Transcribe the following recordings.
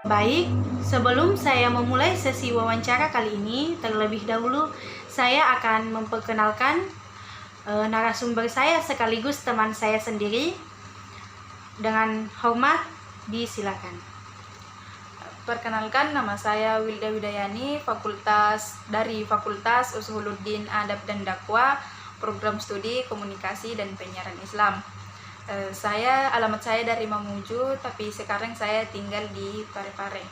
Baik, sebelum saya memulai sesi wawancara kali ini, terlebih dahulu saya akan memperkenalkan narasumber saya sekaligus teman saya sendiri. Dengan hormat, disilakan. Perkenalkan, nama saya Wilda Widayani, dari Fakultas Usuluddin Adab dan Dakwah, Program Studi Komunikasi dan Penyiaran Islam. Alamat saya dari Mamuju, tapi sekarang saya tinggal di Parepare.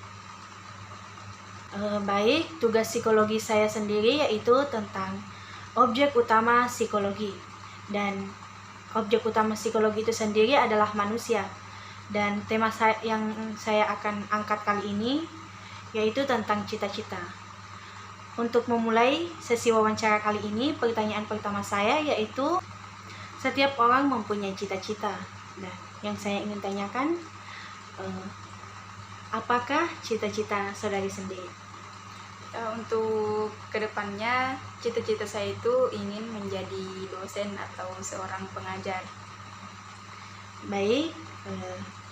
Baik, tugas psikologi saya sendiri yaitu tentang objek utama psikologi. Dan objek utama psikologi itu sendiri adalah manusia. Dan tema yang saya akan angkat kali ini yaitu tentang cita-cita. Untuk memulai sesi wawancara kali ini, pertanyaan pertama saya yaitu setiap orang mempunyai cita-cita. Nah, yang saya ingin tanyakan, apakah cita-cita saudari sendiri? Untuk kedepannya, cita-cita saya itu ingin menjadi dosen atau seorang pengajar. Baik,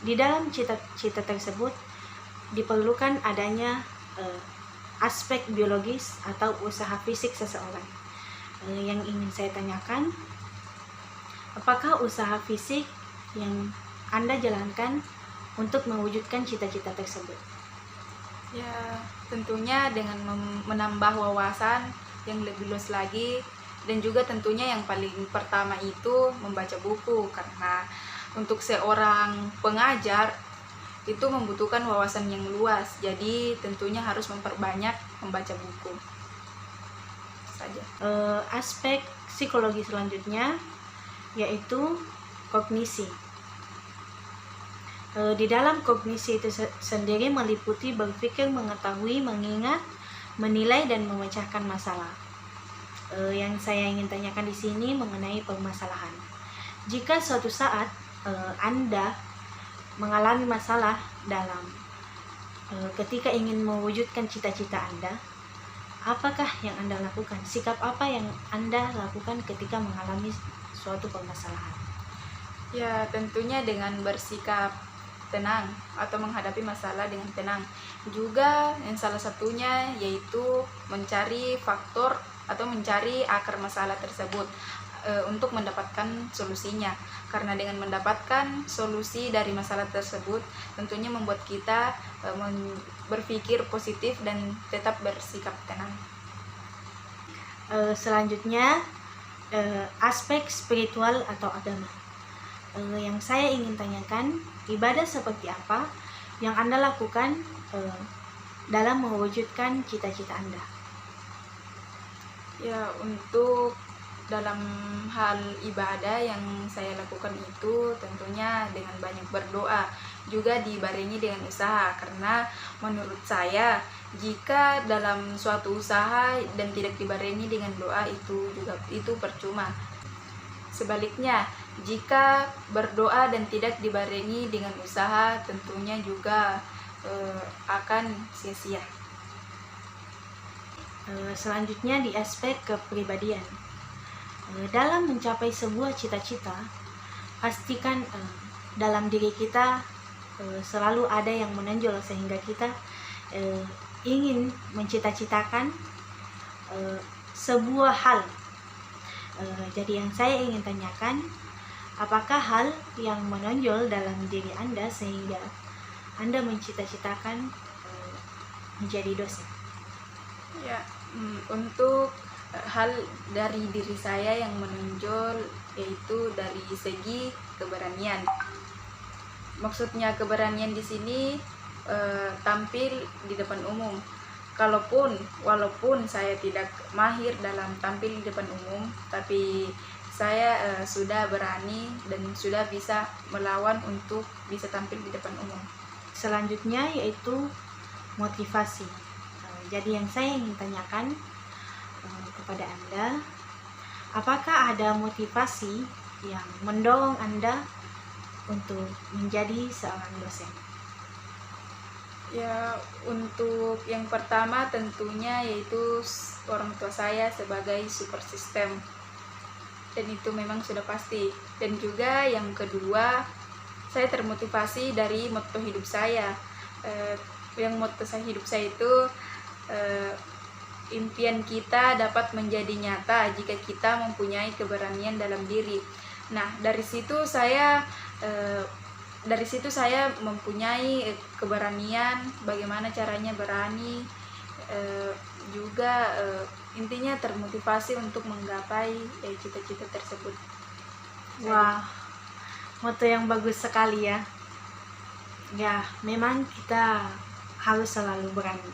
di dalam cita-cita tersebut diperlukan adanya aspek biologis atau usaha fisik seseorang. Yang ingin saya tanyakan, apakah usaha fisik yang Anda jalankan untuk mewujudkan cita-cita tersebut? Ya, tentunya dengan menambah wawasan yang lebih luas lagi, dan juga tentunya yang paling pertama itu membaca buku, karena untuk seorang pengajar itu membutuhkan wawasan yang luas, jadi tentunya harus memperbanyak membaca buku saja. Aspek psikologi selanjutnya yaitu kognisi. Di dalam kognisi itu sendiri meliputi berpikir, mengetahui, mengingat, menilai, dan memecahkan masalah. Yang saya ingin tanyakan di sini mengenai permasalahan. Jika suatu saat Anda mengalami masalah dalam ketika ingin mewujudkan cita-cita Anda, apakah yang Anda lakukan? Sikap apa yang Anda lakukan ketika mengalami suatu permasalahan? Ya, tentunya dengan bersikap tenang atau menghadapi masalah dengan tenang. Juga yang salah satunya yaitu mencari faktor atau mencari akar masalah tersebut untuk mendapatkan solusinya. Karena dengan mendapatkan solusi dari masalah tersebut tentunya membuat kita berpikir positif dan tetap bersikap tenang. Selanjutnya aspek spiritual atau agama. Yang saya ingin tanyakan, ibadah seperti apa yang Anda lakukan dalam mewujudkan cita-cita Anda? Ya, untuk dalam hal ibadah yang saya lakukan itu tentunya dengan banyak berdoa, juga dibarengi dengan usaha, karena menurut saya jika dalam suatu usaha dan tidak dibarengi dengan doa itu percuma. Sebaliknya, jika berdoa dan tidak dibarengi dengan usaha tentunya juga akan sia-sia. Selanjutnya di aspek kepribadian. Dalam mencapai sebuah cita-cita, pastikan dalam diri kita selalu ada yang menonjol sehingga kita ingin mencita-citakan sebuah hal. Jadi yang saya ingin tanyakan, apakah hal yang menonjol dalam diri Anda sehingga Anda mencita-citakan menjadi dosen? Ya, untuk hal dari diri saya yang menonjol yaitu dari segi keberanian. Maksudnya keberanian di sini tampil di depan umum. Walaupun saya tidak mahir dalam tampil di depan umum, tapi saya sudah berani dan sudah bisa melawan untuk bisa tampil di depan umum. Selanjutnya yaitu motivasi. Jadi yang saya ingin tanyakan kepada Anda, apakah ada motivasi yang mendorong Anda untuk menjadi seorang dosen? Ya, untuk yang pertama tentunya yaitu orang tua saya sebagai support system, dan itu memang sudah pasti. Dan juga yang kedua, saya termotivasi dari motto hidup saya, yang moto hidup saya itu impian kita dapat menjadi nyata jika kita mempunyai keberanian dalam diri. Nah, dari situ saya mempunyai keberanian, bagaimana caranya berani, juga intinya termotivasi untuk menggapai cita-cita tersebut. Wah, moto yang bagus sekali ya. Ya, memang kita harus selalu berani.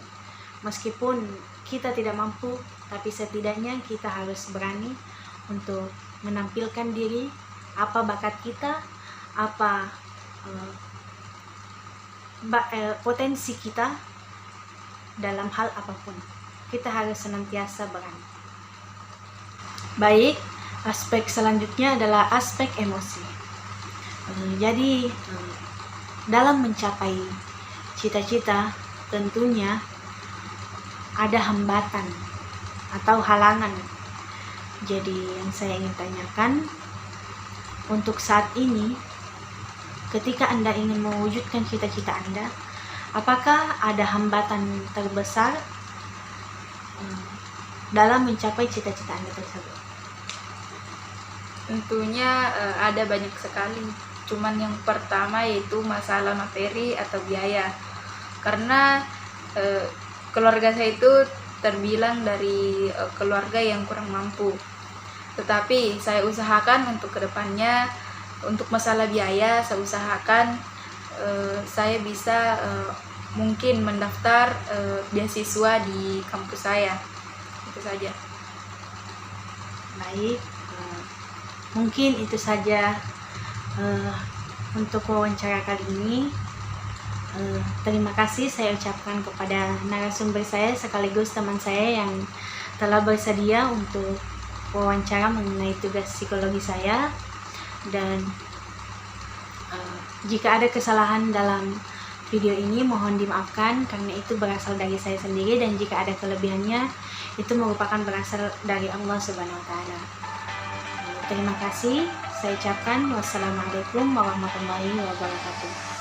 Meskipun kita tidak mampu, tapi setidaknya kita harus berani untuk menampilkan diri, apa bakat kita, apa potensi kita dalam hal apapun. Kita harus senantiasa berani. Baik, aspek selanjutnya adalah aspek emosi. Jadi dalam mencapai cita-cita tentunya ada hambatan atau halangan. Jadi yang saya ingin tanyakan, untuk saat ini ketika Anda ingin mewujudkan cita-cita Anda, apakah ada hambatan terbesar dalam mencapai cita-cita Anda tersebut? Tentunya ada banyak sekali. Cuman yang pertama yaitu masalah materi atau biaya. Karena keluarga saya itu terbilang dari keluarga yang kurang mampu. Tetapi saya usahakan untuk kedepannya, untuk masalah biaya, saya usahakan saya bisa mungkin mendaftar beasiswa di kampus saya. Itu saja. Baik, mungkin itu saja untuk wawancara kali ini. Terima kasih saya ucapkan kepada narasumber saya sekaligus teman saya yang telah bersedia untuk wawancara mengenai tugas psikologi saya. Dan jika ada kesalahan dalam video ini mohon dimaafkan karena itu berasal dari saya sendiri, dan jika ada kelebihannya itu merupakan berasal dari Allah Subhanahu wa taala. Terima kasih. Saya ucapkan wassalamualaikum warahmatullahi wabarakatuh.